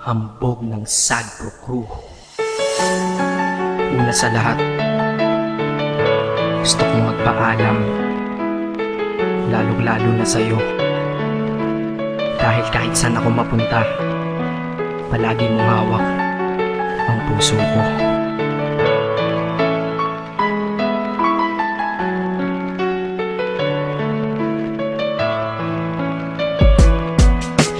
Hambog ng Sagpro Crew. Una sa lahat, gusto kong magpaalam, lalong-lalo na sa'yo. Dahil kahit saan ako mapunta, palagi mong hawak ang puso ko.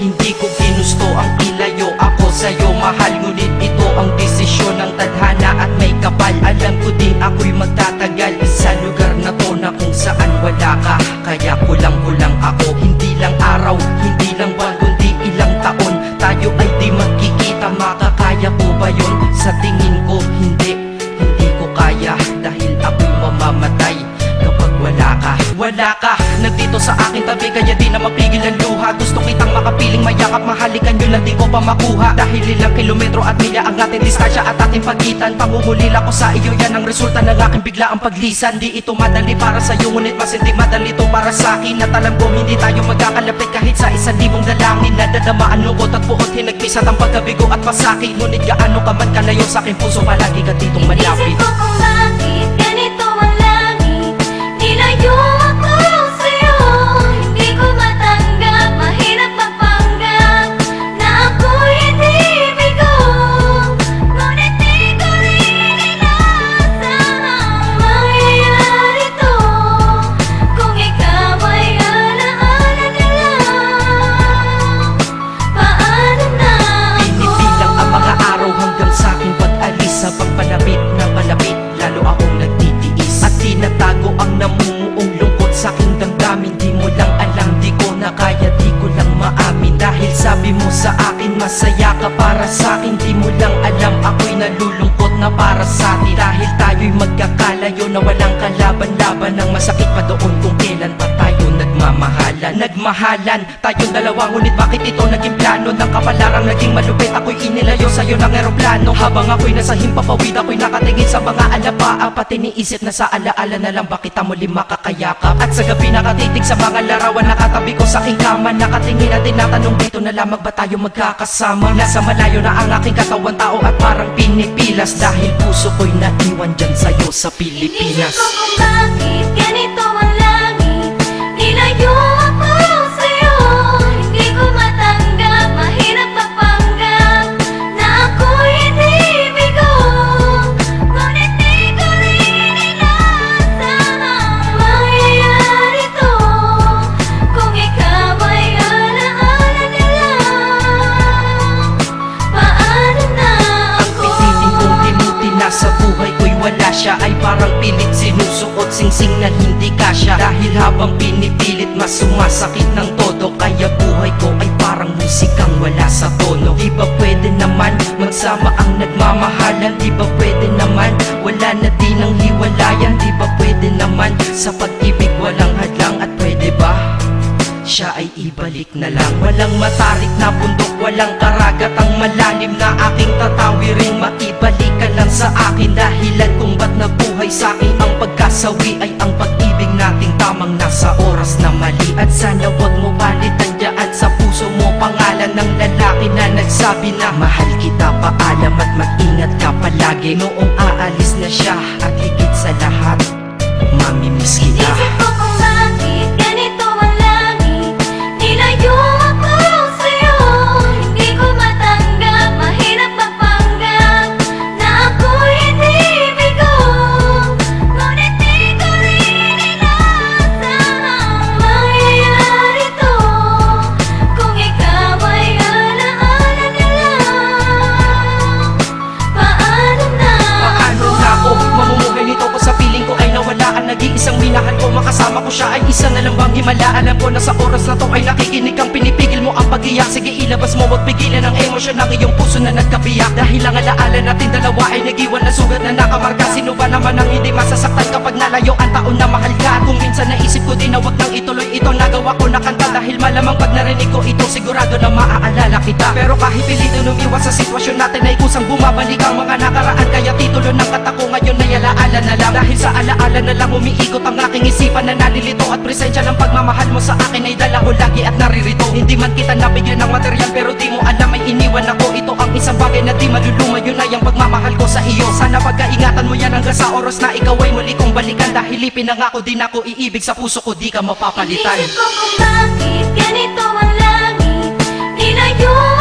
Hindi ko ginusto ang ilayo ako sa'yo, mahal. Ngunit ito ang desisyon ng tadhana at may kapal. Alam ko di ako'y magtatagal sa lugar na to na kung saan wala ka. Kaya kulang-kulang ako, hindi lang araw, hindi lang buwan, kundi ilang taon. Tayo ay di magkikita, makakaya po ba yun? Sa tingin ko hindi ko kaya. Dahil ako'y mamamatay kapag wala ka. Wala ka, nandito sa aking tabi, kaya di na mapigil ang luha. Gusto kitang makapiling, mayakap, mahalikan yun lang di ko pa makuha. Dahil ilang kilometro at milya ang ating distansya at ating pagitan. Pangungulila ko sa iyo, yan ang resulta ng aking biglaang paglisan. Di ito madali para sa'yo, ngunit mas hindi madali ito para sa'kin. At alam ko hindi tayo magkakalapit kahit sa 1,000 dalangin. Nadadamaan lungkot at puot, hinagpisat ang pagkabigo at pasakit. Ngunit gaano ka man kalayo sa aking puso, palagi ka ditong malapit. Isip ko kung bakit ganito ang langit, nilayo ako sa'yo. Hindi ko matanggap, mahirap magpanggap na ako'y hindi bigo. Ngunit di ko rin inasahang mangyayari to. Kung ikaw ay alaala na lang, paano na ako? Pinipilang ang mga araw hanggang sa aking pag-alis. Sa pagpalapit na palapit, lalo akong nagtitiis. At tinatago ang namumuong lungkot sa aking damdamin. Di mo lang alam, di ko na kaya, di ko lang maamin. Dahil sabi mo sa akin, masaya ka para sa akin. Di mo lang alam, ako'y nalulungkot na para sa atin. Dahil tayo'y magkakalayo na walang kalaban-laban. Ang masakit pa doon kung kailan pa tayo nagmamahalan. Nagmahalan tayong dalawa, ngunit bakit ito naging plano? Ng kapalarang naging malupit, ako'y inilayo sa'yo ng eroplano. Habang ako'y nasa himpapawid, ako'y nakatingin sa mga alapaa. Pati niisip na sa alaala na lang, bakit ang muli makakayakap? At sa gabi nakatitig sa mga larawan, nakatabi ko sa aking kama. Nakatingin at tinatanong, dito na lamang ba tayo magkakasama? Nasa malayo na ang aking katawan, tao at parang pinipilas. Dahil puso ko'y naiwan dyan sa'yo sa Pilipinas. Inisip ko kung bakit ganito ang langit, nilayo ako sa'yo. Hindi ko matanggap, mahirap magpanggap na ako'y hindi bigo. Ngunit di ko rin inasahang mangyayari to. Kung ikaw ay alaala na lang, paano na ako? Pinipiling kong limutin na sa buhay ko'y wala siya, ay parang pilit sinusuot, singsing na hindi kasya. Dahil habang pinipilit, mas sumasakit ng todo. Kaya buhay ko ay parang musikang wala sa tono. Di ba pwede naman magsama ang nagmamahalan? Di ba pwede naman wala na din ang hiwalayan? Di ba pwede naman sa pag-ibig walang hadlang? At pwede ba siya ay ibalik na lang? Walang matarik na bundok, walang karagat ang malalim na aking tatawirin. Maibalik ka lang sa akin, dahilan kung ba't nabuhay sa akin ang pagkasawi ay ang pag-ibig nating tamang nasa oras na mali. At sana wag mo palitan dyan sa puso mo pangalan ng lalaki na nagsabi na mahal kita, paalam at mag-ingat ka palagi. Noong aalis na siya at higit sa lahat, mamimiss kita. Isip ko kung bakit ganito ang langit, nilayo ako sa'yo. Hindi ko matanggap, mahirap magpanggap na ako'y hindi bigo. Ngunit di ko rin inasahang mangyayari to. Kung ikaw ay alaala na lang, paano na Paano na ako mamumuhay nito ko sa piling ko ay nawala ang nag-iisang minahal ko? Makasama ko siya ay isa na lang bang himala? Alam ko na sa oras na to ay nakikinig kang pinipigil mo ang pag-iyak. Sige ilabas mo, wag pigilan ang emosyon ng iyong puso na nagkabiyak. Dahil ang alaala natin dalawa ay nag-iwan na sugat na nakamarka. Sino ba naman ang hindi masasaktan kapag nalayo ang taon na mahal ka? Kung minsan naisip ko din na wag nang ituloy ito, nagawa ko na kanta. Dahil malamang pag narinig ko ito, sigurado na maaalala kita. Pero kahit pilitin umiwas sa sitwasyon natin ay kusang bumabalik ang mga nakaraan. Kaya titulo ng kata ko ngayon ay alaala na lang. Dahil sa alaala na lang umiikot ang aking isipan na nalilito. At presensya ng pagmamahal mo sa akin ay dala ko lagi at naririto. Hindi man kita nabigyan ng material, pero di mo alam ay iniwan ako. Ito isang bagay na di maluluma, yun ay ang pagmamahal ko sa iyo. Sana pagkaingatan mo yan hanggang sa oras na ikaw ay muli kong balikan. Dahil ipinangako din ako iibig sa puso ko, di ka mapapalitan. Inisip ko kung bakit ganito ang langit. Nilayo